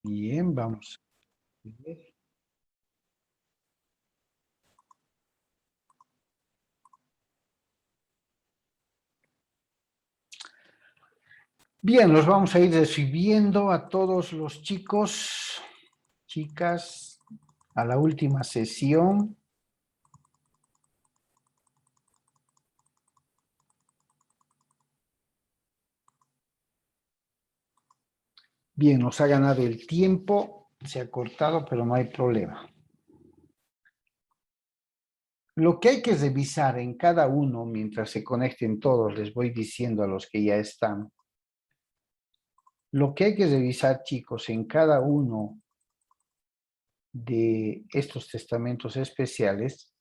Bien, vamos a ver. Bien, los vamos a ir recibiendo a todos los chicos, chicas, a la última sesión. Bien, nos ha ganado el tiempo, se ha cortado, pero no hay problema. Lo que hay que revisar en cada uno, mientras se conecten todos, les voy diciendo a los que ya están. Lo que hay que revisar, chicos, en cada uno de estos testamentos especiales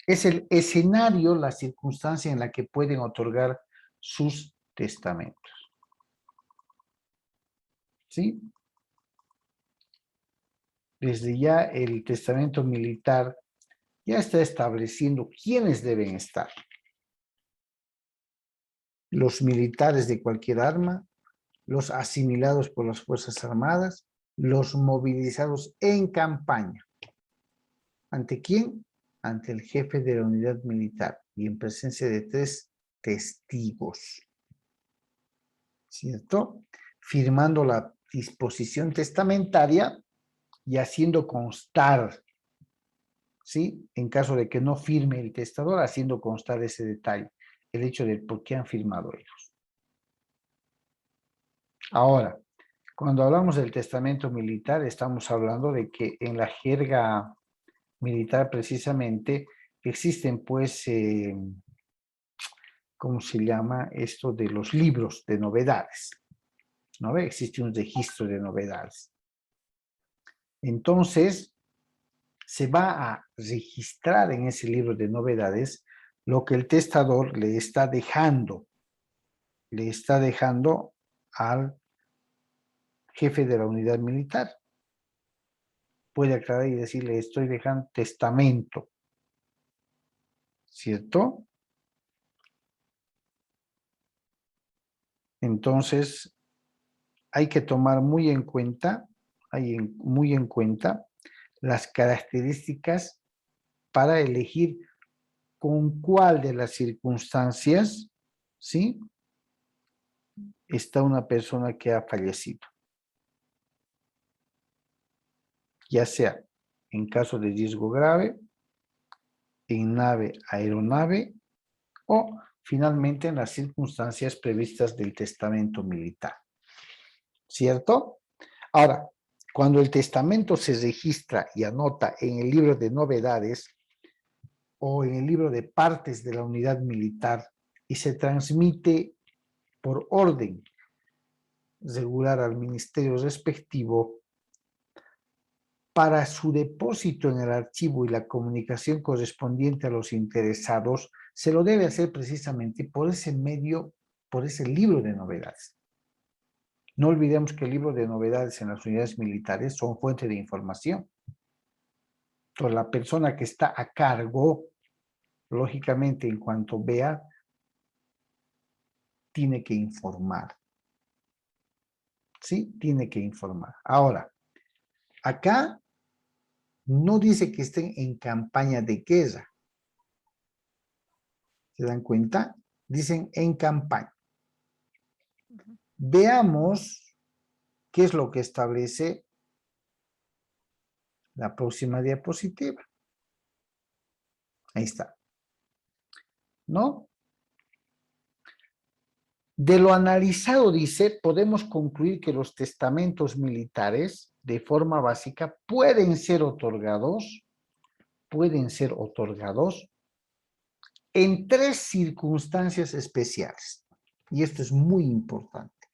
es el escenario, la circunstancia en la que pueden otorgar sus testamentos. ¿Sí? Desde ya el testamento militar ya está estableciendo quiénes deben estar. Los militares de cualquier arma, los asimilados por las Fuerzas Armadas, los movilizados en campaña. ¿Ante quién? Ante el jefe de la unidad militar y en presencia de 3 testigos. ¿Cierto? Firmando la disposición testamentaria y haciendo constar, ¿sí? En caso de que no firme el testador, haciendo constar ese detalle, el hecho de por qué han firmado ellos. Ahora, cuando hablamos del testamento militar, estamos hablando de que en la jerga militar precisamente existen pues, ¿cómo se llama esto? De los libros de novedades, ¿no? Existe un registro de novedades. Entonces, se va a registrar en ese libro de novedades lo que el testador le está dejando al jefe de la unidad militar. Puede aclarar y decirle, estoy dejando testamento, ¿cierto? Entonces, hay que tomar muy en cuenta las características para elegir con cuál de las circunstancias, ¿sí?, está una persona que ha fallecido. Ya sea en caso de riesgo grave, en nave, aeronave o finalmente en las circunstancias previstas del testamento militar. ¿Cierto? Ahora, cuando el testamento se registra y anota en el libro de novedades o en el libro de partes de la unidad militar y se transmite por orden regular al ministerio respectivo, para su depósito en el archivo y la comunicación correspondiente a los interesados, se lo debe hacer precisamente por ese medio, por ese libro de novedades. No olvidemos que el libro de novedades en las unidades militares son fuente de información. Entonces, la persona que está a cargo, lógicamente, en cuanto vea, tiene que informar. ¿Sí? Tiene que informar. Ahora, acá no dice que estén en campaña de guerra. ¿Se dan cuenta? Dicen en campaña. Veamos qué es lo que establece la próxima diapositiva. Ahí está. ¿No? De lo analizado, dice, podemos concluir que los testamentos militares, de forma básica, pueden ser otorgados en 3 circunstancias especiales. Y esto es muy importante,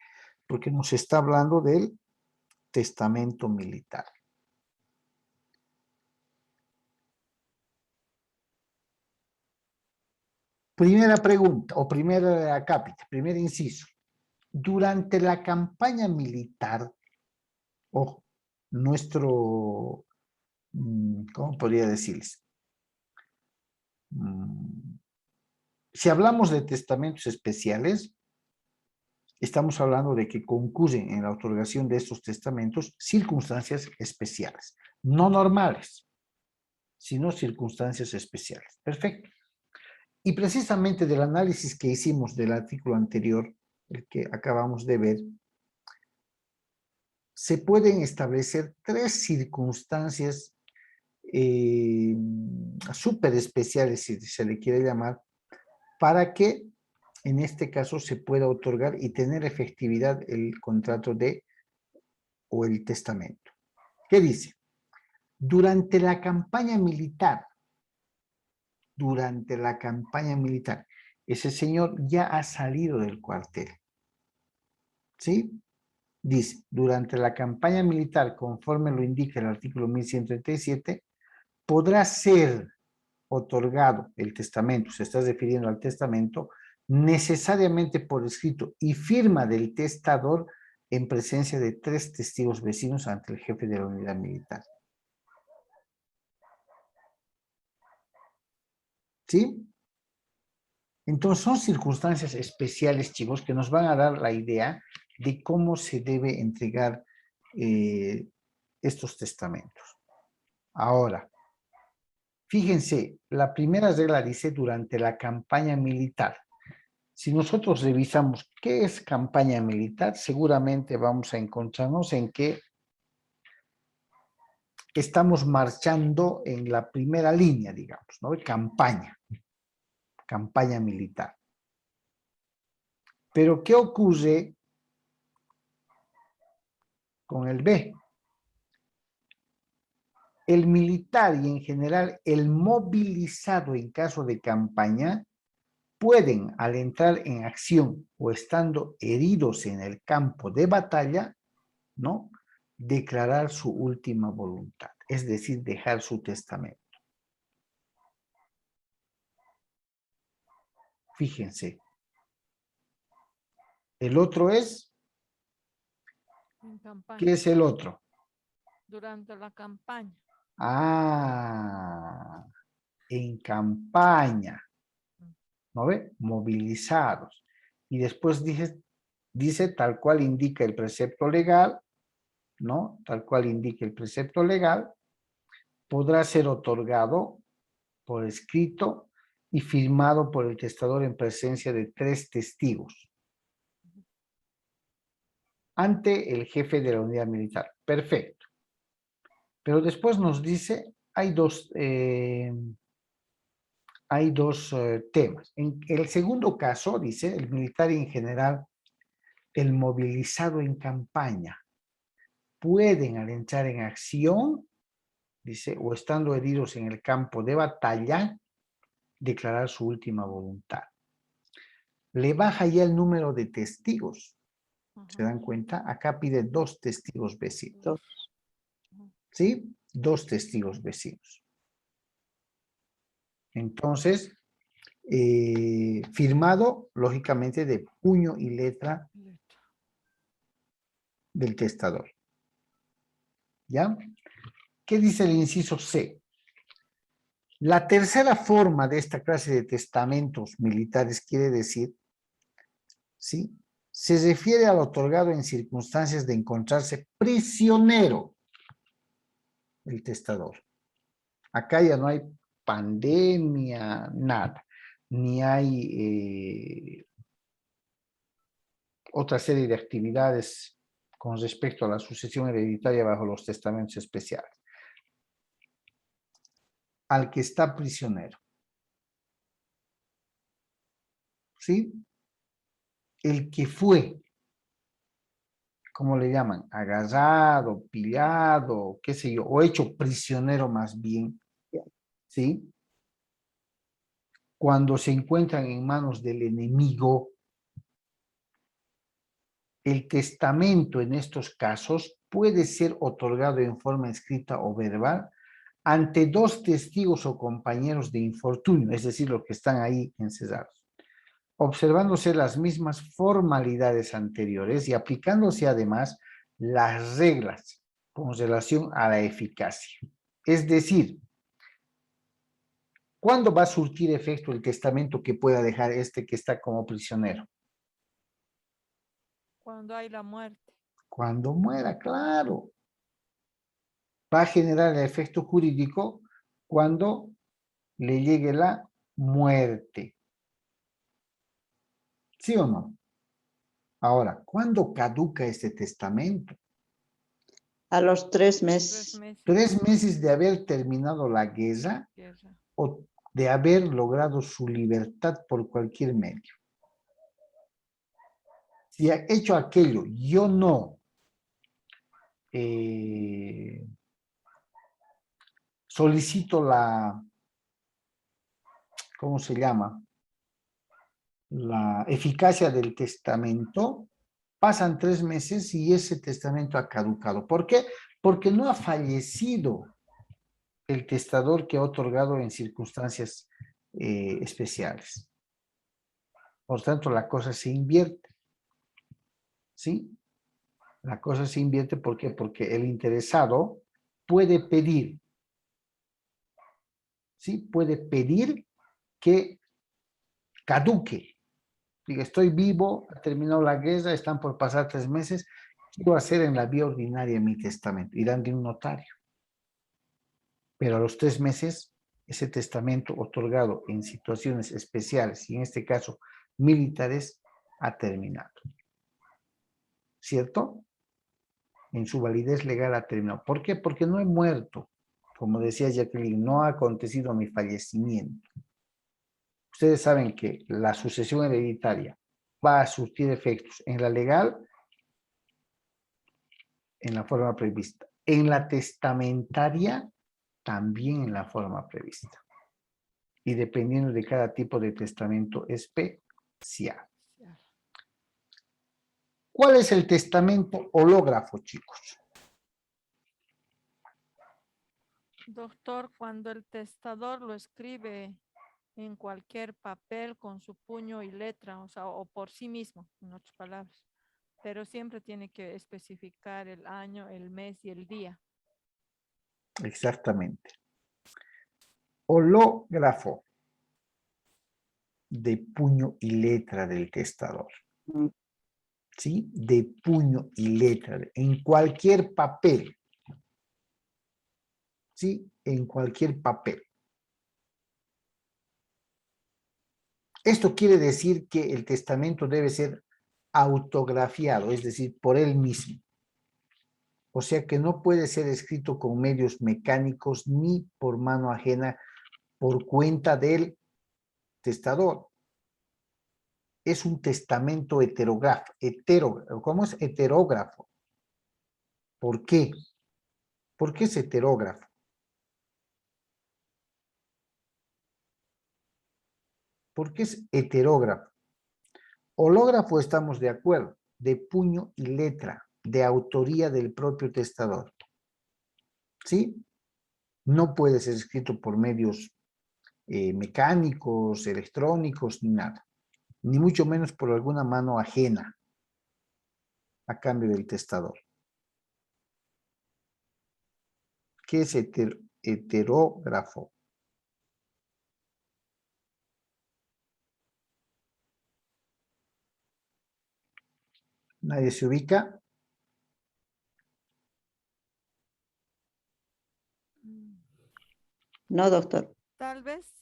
porque nos está hablando del testamento militar. Primera pregunta, o primera cápita, primer inciso. Durante la campaña militar, ojo, nuestro, ¿cómo podría decirles? Si hablamos de testamentos especiales, estamos hablando de que concurren en la otorgación de estos testamentos circunstancias especiales, no normales, sino circunstancias especiales. Perfecto. Y precisamente del análisis que hicimos del artículo anterior, el que acabamos de ver, se pueden establecer 3 circunstancias súper especiales, si se le quiere llamar, para que en este caso se pueda otorgar y tener efectividad el contrato o el testamento. ¿Qué dice? Durante la campaña militar, ese señor ya ha salido del cuartel. ¿Sí? Dice, durante la campaña militar, conforme lo indica el artículo 1137, podrá ser otorgado el testamento, se está refiriendo al testamento, necesariamente por escrito y firma del testador en presencia de 3 testigos vecinos ante el jefe de la unidad militar. ¿Sí? Entonces son circunstancias especiales, chicos, que nos van a dar la idea de cómo se debe entregar estos testamentos. Ahora, fíjense, la primera regla dice durante la campaña militar. Si nosotros revisamos qué es campaña militar, seguramente vamos a encontrarnos en que estamos marchando en la primera línea, digamos, ¿no? Campaña militar. Pero, ¿qué ocurre con el B? El militar y en general el movilizado en caso de campaña pueden, al entrar en acción o estando heridos en el campo de batalla, ¿no?, declarar su última voluntad, es decir, dejar su testamento. Fíjense. El otro es, en campaña. ¿qué es el otro? Durante la campaña. Ah, en campaña, ¿no ve? Movilizados. Y después dice tal cual indica el precepto legal, ¿no? Tal cual indica el precepto legal, podrá ser otorgado por escrito y firmado por el testador en presencia de 3 testigos ante el jefe de la unidad militar. Perfecto. Pero después nos dice, hay dos temas. En el segundo caso, dice, el militar en general, el movilizado en campaña, pueden al entrar en acción, dice, o estando heridos en el campo de batalla, declarar su última voluntad. Le baja ya el número de testigos. ¿Se dan cuenta? Acá pide 2 testigos vecinos. ¿Sí? 2 testigos vecinos. Entonces, firmado, lógicamente, de puño y letra del testador. ¿Ya? ¿Qué dice el inciso C? La tercera forma de esta clase de testamentos militares quiere decir, ¿sí?, se refiere al otorgado en circunstancias de encontrarse prisionero el testador. Acá ya no hay pandemia, nada, ni hay otra serie de actividades con respecto a la sucesión hereditaria bajo los testamentos especiales. Al que está prisionero. ¿Sí? El que fue, ¿cómo le llaman? Agarrado, pillado, qué sé yo, o hecho prisionero más bien, ¿sí? Cuando se encuentran en manos del enemigo, el testamento en estos casos puede ser otorgado en forma escrita o verbal ante 2 testigos o compañeros de infortunio, es decir, los que están ahí encerrados, observándose las mismas formalidades anteriores y aplicándose además las reglas con relación a la eficacia. Es decir, ¿cuándo va a surtir efecto el testamento que pueda dejar este que está como prisionero? Cuando hay la muerte. Cuando muera, claro. Va a generar el efecto jurídico cuando le llegue la muerte. ¿Sí o no? Ahora, ¿cuándo caduca este testamento? A los 3 3 meses. meses. 3 meses de haber terminado la guerra Guerra. o de haber logrado su libertad por cualquier medio. Si ha hecho aquello, yo no solicito la, ¿cómo se llama? La eficacia del testamento, pasan 3 meses y ese testamento ha caducado. ¿Por qué? Porque no ha fallecido el testador que ha otorgado en circunstancias especiales. Por tanto, la cosa se invierte. ¿Sí? La cosa se invierte, ¿por qué? Porque el interesado puede pedir, ¿sí? Puede pedir que caduque. Diga, estoy vivo, ha terminado la guerra, están por pasar 3 meses, quiero hacer en la vía ordinaria mi testamento. Irán de un notario. Pero a los 3 meses, ese testamento otorgado en situaciones especiales, y en este caso militares, ha terminado. ¿Cierto? En su validez legal ha terminado. ¿Por qué? Porque no he muerto. Como decía Jacqueline, no ha acontecido mi fallecimiento. Ustedes saben que la sucesión hereditaria va a surtir efectos en la legal, en la forma prevista. En la testamentaria, también en la forma prevista. Y dependiendo de cada tipo de testamento especial. ¿Cuál es el testamento hológrafo, chicos? Doctor, cuando el testador lo escribe en cualquier papel con su puño y letra, o sea, o por sí mismo, en otras palabras, pero siempre tiene que especificar el año, el mes y el día. Exactamente. Hológrafo de puño y letra del testador. ¿Sí? De puño y letra, en cualquier papel. ¿Sí? En cualquier papel. Esto quiere decir que el testamento debe ser autografiado, es decir, por él mismo. O sea que no puede ser escrito con medios mecánicos ni por mano ajena por cuenta del testador. Es un testamento heterógrafo. ¿Cómo es heterógrafo? ¿Por qué? ¿Por qué es heterógrafo? ¿Por qué es heterógrafo? Hológrafo estamos de acuerdo, de puño y letra, de autoría del propio testador. ¿Sí? No puede ser escrito por medios mecánicos, electrónicos, ni nada. Ni mucho menos por alguna mano ajena a cambio del testador. ¿Qué es heterógrafo? ¿Nadie se ubica? No, doctor. Tal vez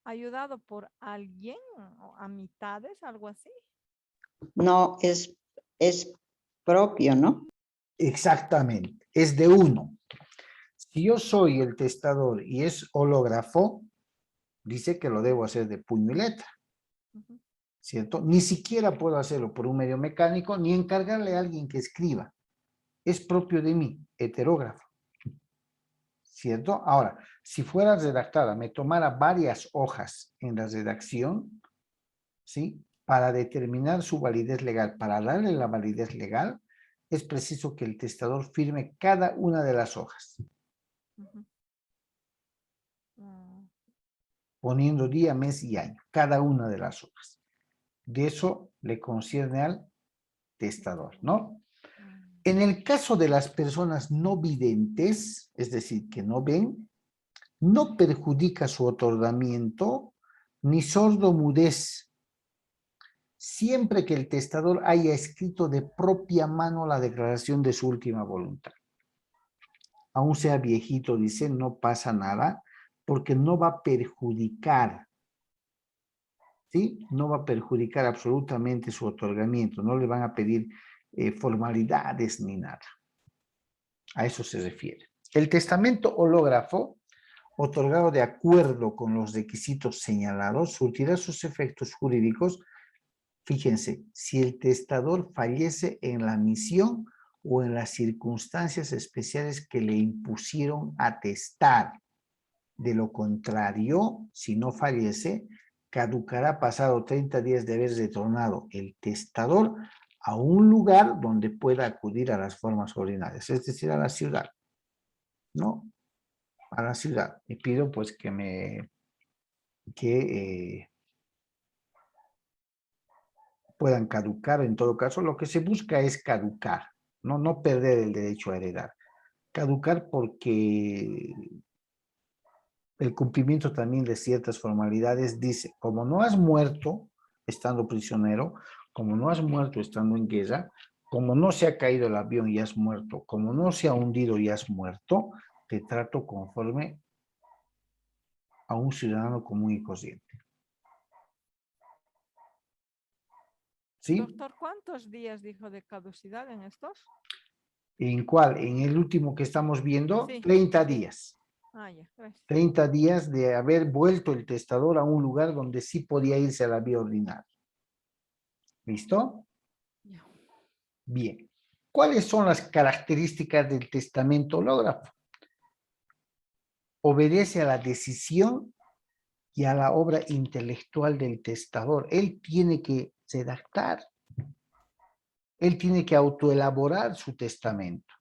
ayudado por alguien o a mitades, algo así. No, es propio, ¿no? Exactamente, es de uno. Si yo soy el testador y es hológrafo, dice que lo debo hacer de puño y letra, ¿cierto? Ni siquiera puedo hacerlo por un medio mecánico, ni encargarle a alguien que escriba. Es propio de mí, heterógrafo, ¿cierto? Ahora, si fuera redactada, me tomara varias hojas en la redacción, ¿sí? Para determinar su validez legal, para darle la validez legal, es preciso que el testador firme cada una de las hojas. Poniendo día, mes y año, cada una de las hojas. De eso le concierne al testador, ¿no? En el caso de las personas no videntes, es decir, que no ven, no perjudica su otorgamiento ni sordomudez siempre que el testador haya escrito de propia mano la declaración de su última voluntad. Aún sea viejito, dice, no pasa nada, porque no va a perjudicar, ¿sí? No va a perjudicar absolutamente su otorgamiento, no le van a pedir formalidades ni nada. A eso se refiere. El testamento hológrafo, otorgado de acuerdo con los requisitos señalados, surtirá sus efectos jurídicos. Fíjense, si el testador fallece en la misión o en las circunstancias especiales que le impusieron atestar. De lo contrario, si no fallece, caducará pasado 30 días de haber retornado el testador a un lugar donde pueda acudir a las formas ordinarias, es decir, a la ciudad, ¿no? A la ciudad. Y pido pues que puedan caducar. En todo caso, lo que se busca es caducar, no perder el derecho a heredar. Caducar porque el cumplimiento también de ciertas formalidades dice, como no has muerto estando prisionero, como no has muerto estando en guerra, como no se ha caído el avión y has muerto, como no se ha hundido y has muerto, te trato conforme a un ciudadano común y corriente. ¿Sí? Doctor, ¿cuántos días dijo de caducidad en estos? ¿En cuál? En el último que estamos viendo, Sí, 30 sí. días. Ah, ya, gracias. 30 días de haber vuelto el testador a un lugar donde sí podía irse a la vía ordinaria. ¿Listo? Ya. Bien. ¿Cuáles son las características del testamento hológrafo? Obedece a la decisión y a la obra intelectual del testador. Él tiene que redactar. Él tiene que autoelaborar su testamento.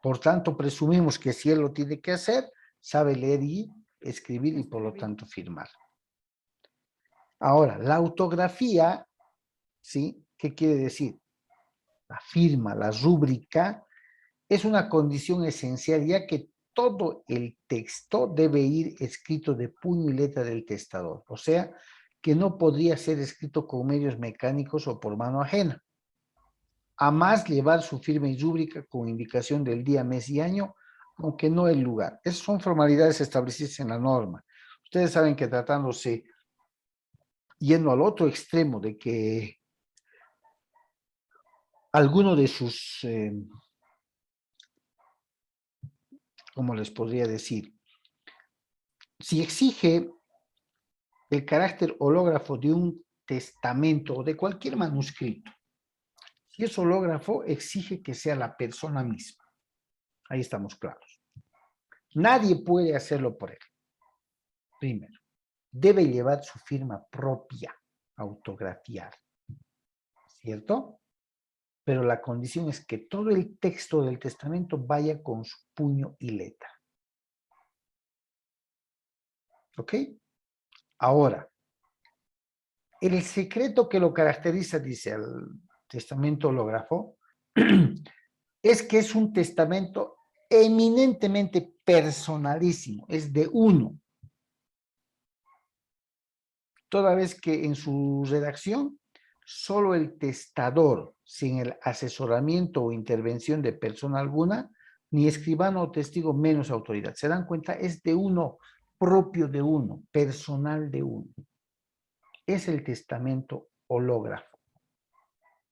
Por tanto, presumimos que si él lo tiene que hacer, sabe leer y escribir y por lo tanto firmar. Ahora, la autografía, ¿sí? ¿Qué quiere decir? La firma, la rúbrica, es una condición esencial, ya que todo el texto debe ir escrito de puño y letra del testador. O sea, que no podría ser escrito con medios mecánicos o por mano ajena. A más llevar su firma y rúbrica con indicación del día, mes y año, aunque no el lugar. Esas son formalidades establecidas en la norma. Ustedes saben que tratándose, yendo al otro extremo de que alguno de sus, ¿cómo les podría decir? Si exige el carácter hológrafo de un testamento o de cualquier manuscrito, si es hológrafo, exige que sea la persona misma. Ahí estamos claros. Nadie puede hacerlo por él. Primero, debe llevar su firma propia, autografiar, ¿cierto? Pero la condición es que todo el texto del testamento vaya con su puño y letra. ¿Ok? Ahora, el secreto que lo caracteriza, dice el testamento hológrafo, es que es un testamento eminentemente personalísimo, es de uno. Toda vez que en su redacción, solo el testador, sin el asesoramiento o intervención de persona alguna, ni escribano o testigo, menos autoridad. ¿Se dan cuenta? Es de uno, propio de uno, personal de uno. Es el testamento hológrafo.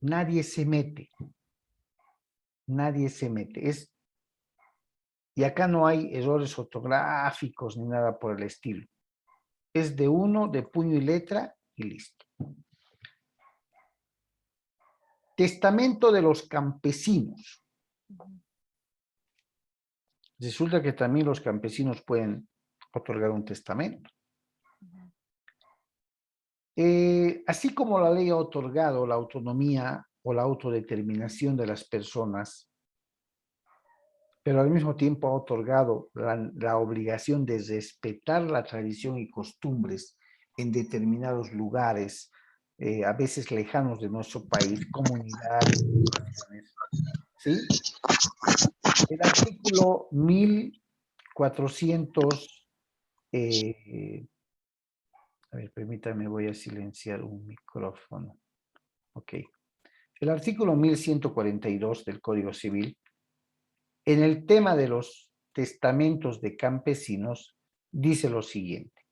Nadie se mete. Nadie se mete. Y acá no hay errores ortográficos ni nada por el estilo. Es de uno, de puño y letra y listo. Testamento de los campesinos. Resulta que también los campesinos pueden otorgar un testamento. Así como la ley ha otorgado la autonomía o la autodeterminación de las personas, pero al mismo tiempo ha otorgado la obligación de respetar la tradición y costumbres en determinados lugares, a veces lejanos de nuestro país, comunidades, ¿sí? El artículo 1400, A ver, permítame, voy a silenciar un micrófono. Ok. El artículo 1142 del Código Civil, en el tema de los testamentos de campesinos, dice lo siguiente.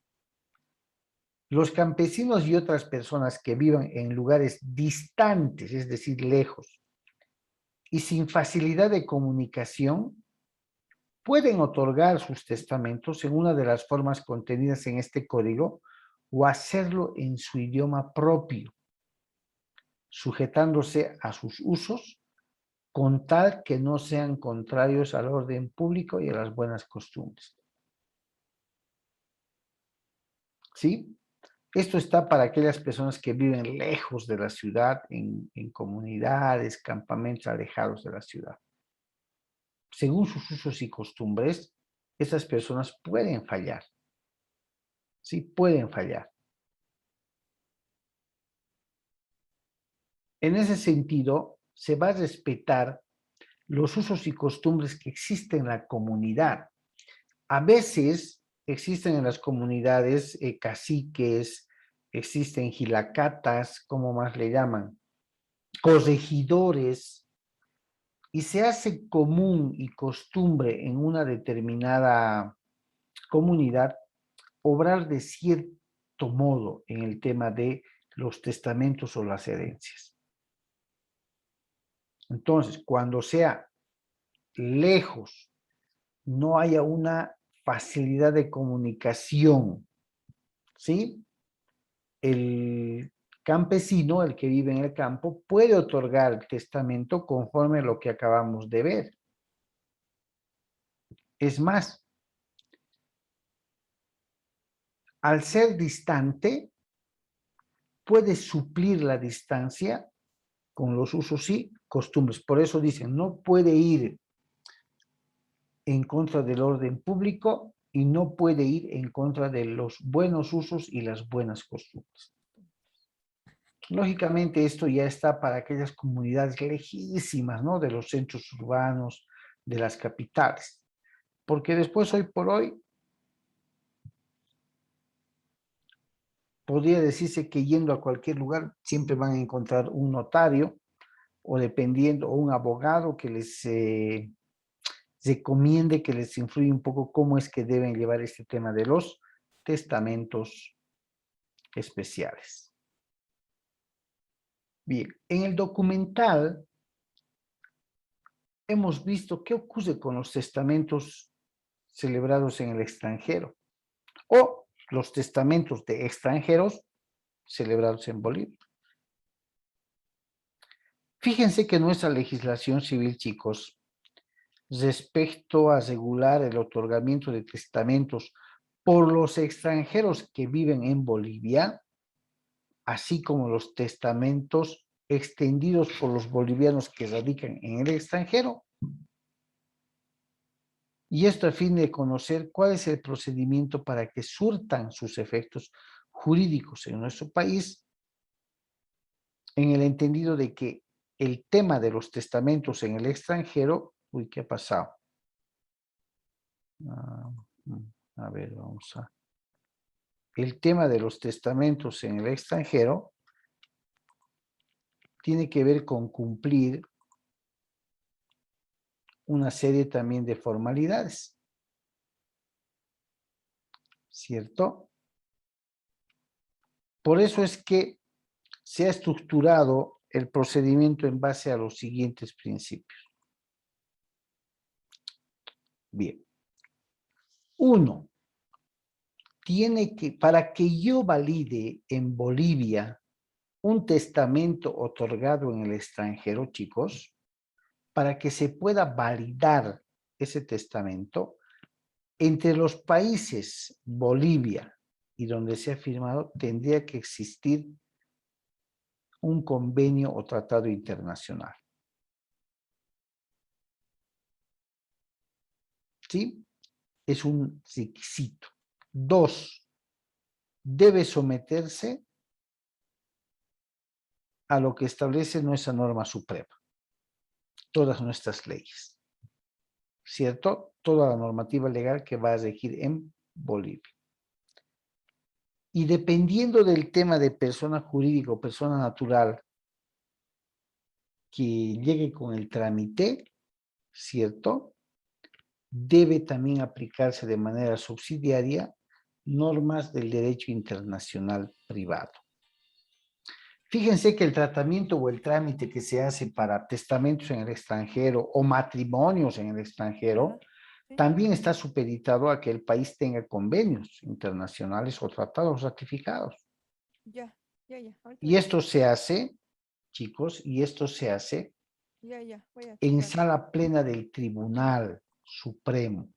Los campesinos y otras personas que vivan en lugares distantes, es decir, lejos, y sin facilidad de comunicación, pueden otorgar sus testamentos en una de las formas contenidas en este código o hacerlo en su idioma propio, sujetándose a sus usos, con tal que no sean contrarios al orden público y a las buenas costumbres. ¿Sí? Esto está para aquellas personas que viven lejos de la ciudad, en comunidades, campamentos alejados de la ciudad. Según sus usos y costumbres, esas personas pueden fallar. Sí, pueden fallar. En ese sentido, se va a respetar los usos y costumbres que existen en la comunidad. A veces existen en las comunidades caciques, existen gilacatas, como más le llaman, corregidores, y se hace común y costumbre en una determinada comunidad obrar de cierto modo en el tema de los testamentos o las herencias. Entonces, cuando sea lejos, no haya una facilidad de comunicación, ¿sí? El campesino, el que vive en el campo, puede otorgar el testamento conforme a lo que acabamos de ver. Es más, al ser distante, puede suplir la distancia con los usos y costumbres. Por eso dicen, no puede ir en contra del orden público y no puede ir en contra de los buenos usos y las buenas costumbres. Lógicamente esto ya está para aquellas comunidades lejísimas, ¿no? De los centros urbanos, de las capitales. Porque después, hoy por hoy, podría decirse que yendo a cualquier lugar siempre van a encontrar un notario o dependiendo, o un abogado que les recomiende, que les influye un poco cómo es que deben llevar este tema de los testamentos especiales. Bien, en el documental hemos visto qué ocurre con los testamentos celebrados en el extranjero o los testamentos de extranjeros celebrados en Bolivia. Fíjense que nuestra legislación civil, chicos, respecto a regular el otorgamiento de testamentos por los extranjeros que viven en Bolivia, así como los testamentos extendidos por los bolivianos que radican en el extranjero. Y esto a fin de conocer cuál es el procedimiento para que surtan sus efectos jurídicos en nuestro país, en el entendido de que el tema de los testamentos en el extranjero, uy, ¿qué ha pasado? A ver, vamos a... El tema de los testamentos en el extranjero tiene que ver con cumplir una serie también de formalidades, ¿cierto? Por eso es que se ha estructurado el procedimiento en base a los siguientes principios. Bien. Uno, para que yo valide en Bolivia un testamento otorgado en el extranjero, chicos, para que se pueda validar ese testamento, entre los países Bolivia y donde se ha firmado, tendría que existir un convenio o tratado internacional. ¿Sí? Es un requisito. Dos, debe someterse a lo que establece nuestra norma suprema, todas nuestras leyes, ¿cierto? Toda la normativa legal que va a regir en Bolivia. Y dependiendo del tema de persona jurídica o persona natural que llegue con el trámite, ¿cierto? Debe también aplicarse de manera subsidiaria normas del derecho internacional privado. Fíjense que el tratamiento o el trámite que se hace para testamentos en el extranjero o matrimonios en el extranjero Sí. también está supeditado a que el país tenga convenios internacionales o tratados ratificados. Ya. Ahorita Y esto se hace, chicos, y esto se hace voy a en checar. sala plena del Tribunal Supremo.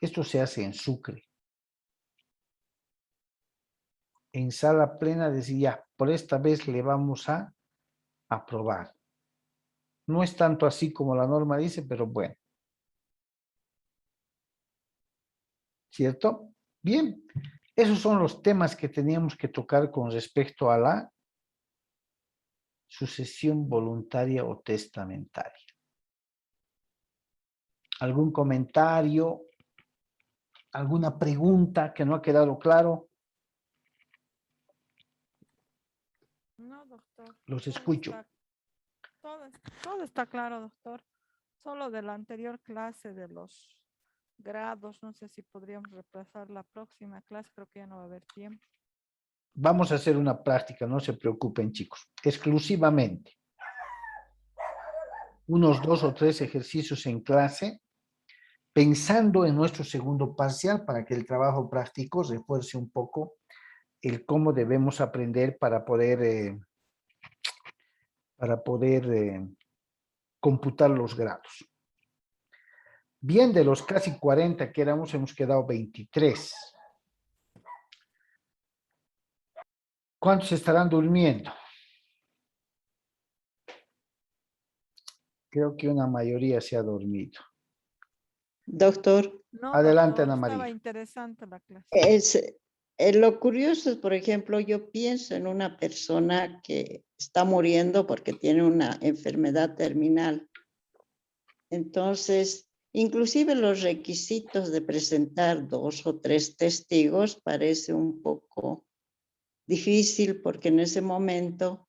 Esto se hace en Sucre. En sala plena decía, por esta vez le vamos a aprobar. No es tanto así como la norma dice, pero bueno. ¿Cierto? Bien, esos son los temas que teníamos que tocar con respecto a la sucesión voluntaria o testamentaria. ¿Algún comentario? ¿Alguna pregunta que no ha quedado claro? No, doctor. Los todo escucho. está- todo está claro, doctor. Solo de la anterior clase de los grados, no sé si podríamos reemplazar la próxima clase, creo que ya no va a haber tiempo. Vamos a hacer una práctica, no se preocupen, chicos. Exclusivamente. Unos 2 o 3 ejercicios en clase, pensando en nuestro segundo parcial para que el trabajo práctico refuerce un poco el cómo debemos aprender para poder computar los grados. Bien, de los casi 40 que éramos, hemos quedado 23. ¿Cuántos estarán durmiendo? Creo que una mayoría se ha dormido. Doctor, No, Adelante, doctor, Ana estaba María. interesante la clase. lo curioso es, por ejemplo, yo pienso en una persona que está muriendo porque tiene una enfermedad terminal. Entonces, inclusive los requisitos de presentar 2 o 3 testigos parece un poco difícil porque en ese momento,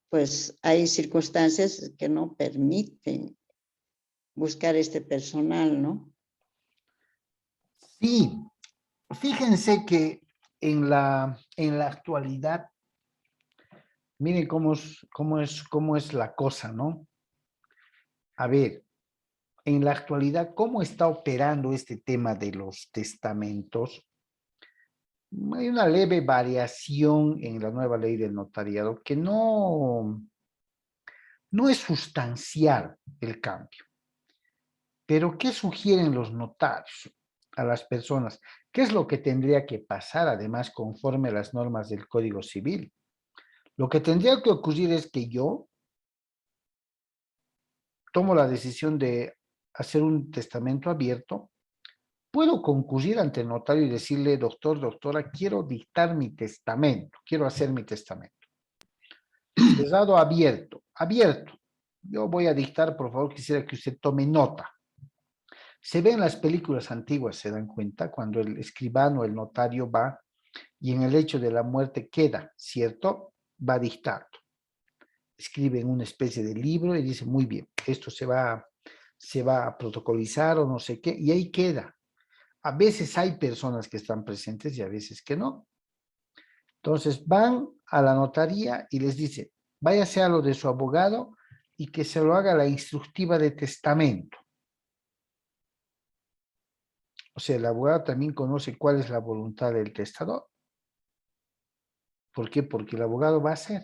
pues hay circunstancias que no permiten buscar este personal, ¿no? Sí, fíjense que en la actualidad, miren cómo es la cosa, ¿no? A ver, en la actualidad, ¿cómo está operando este tema de los testamentos? Hay una leve variación en la nueva ley del notariado que no es sustancial el cambio. Pero, ¿qué sugieren los notarios a las personas? ¿Qué es lo que tendría que pasar, además, conforme a las normas del Código Civil? Lo que tendría que ocurrir es que yo tomo la decisión de hacer un testamento abierto, puedo concurrir ante el notario y decirle, doctor, doctora, quiero dictar mi testamento, quiero hacer mi testamento. Cerrado, abierto, abierto. Yo voy a dictar, por favor, quisiera que usted tome nota. Se ve en las películas antiguas, se dan cuenta, cuando el escribano, el notario va y en el hecho de la muerte queda, ¿cierto? Va dictando. Escribe en una especie de libro y dice, muy bien, esto se va a protocolizar o no sé qué, y ahí queda. A veces hay personas que están presentes y a veces que no. Entonces van a la notaría y les dice, váyase a lo de su abogado y que se lo haga la instructiva de testamento. O sea, el abogado también conoce cuál es la voluntad del testador. ¿Por qué? Porque el abogado va a hacer.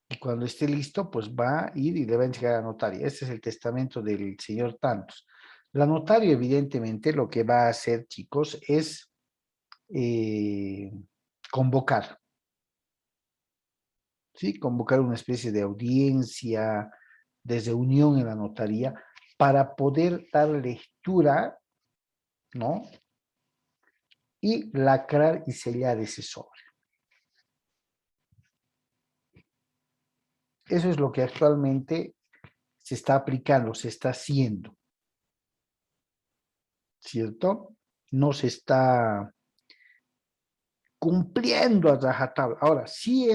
Y cuando esté listo, pues va a ir y le va a entregar a la notaria. Este es el testamento del señor Tantos. La notaria, evidentemente, lo que va a hacer, chicos, es convocar. ¿Sí? Convocar una especie de audiencia, de reunión en la notaría, para poder dar lectura, ¿no? Y lacrar y sellar ese sobre. Eso es lo que actualmente se está aplicando, se está haciendo. ¿Cierto? no se está cumpliendo a rajatabla. Ahora, sí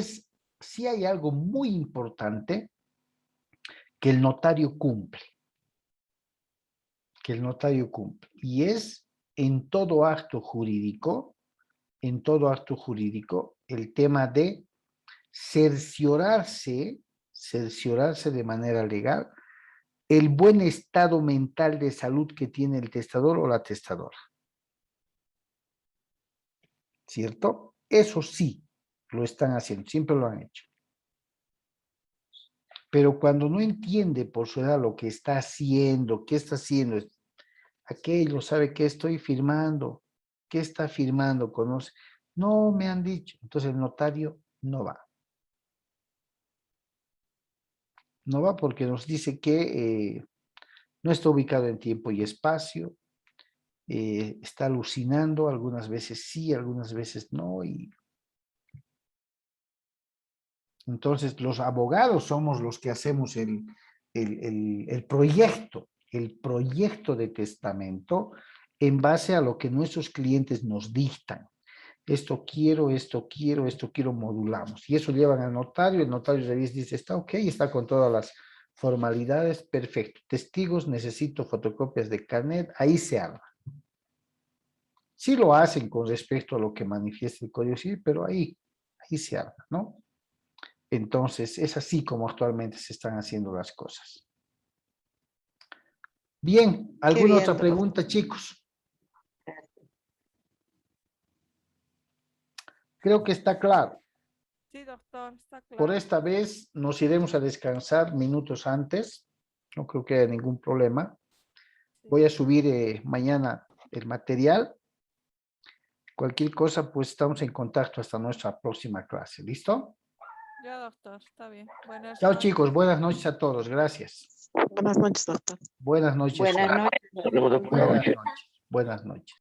hay algo muy importante que el notario cumple. Que el notario cumple. Y es en todo acto jurídico, el tema de cerciorarse de manera legal el buen estado mental de salud que tiene el testador o la testadora. ¿Cierto? Eso sí, lo están haciendo, siempre lo han hecho. Pero cuando no entiende por su edad lo que está haciendo, qué está haciendo, aquello, ¿sabe qué estoy firmando? ¿Qué está firmando? ¿Conoce? No me han dicho. Entonces el notario no va. No va porque nos dice que no está ubicado en tiempo y espacio, está alucinando, algunas veces sí, algunas veces no. Y entonces los abogados somos los que hacemos el proyecto de testamento en base a lo que nuestros clientes nos dictan. Esto quiero, modulamos. Y eso llevan al notario, el notario revisa y dice, está ok, está con todas las formalidades, perfecto. Testigos, necesito fotocopias de carnet, ahí se arma. Sí lo hacen con respecto a lo que manifiesta el Código Civil, pero ahí se arma, ¿no? Entonces, es así como actualmente se están haciendo las cosas. Bien, ¿alguna otra pregunta, chicos? Creo que está claro. Sí, doctor, está claro. Por esta vez nos iremos a descansar minutos antes. No creo que haya ningún problema. Voy a subir mañana el material. Cualquier cosa, pues estamos en contacto hasta nuestra próxima clase. ¿Listo? Ya, doctor, está bien. Buenas Chao, noches. chicos. Buenas noches a todos. Gracias. Buenas noches, doctor. Buenas noches. Buenas Juan. noches. Buenas noches. Buenas noches.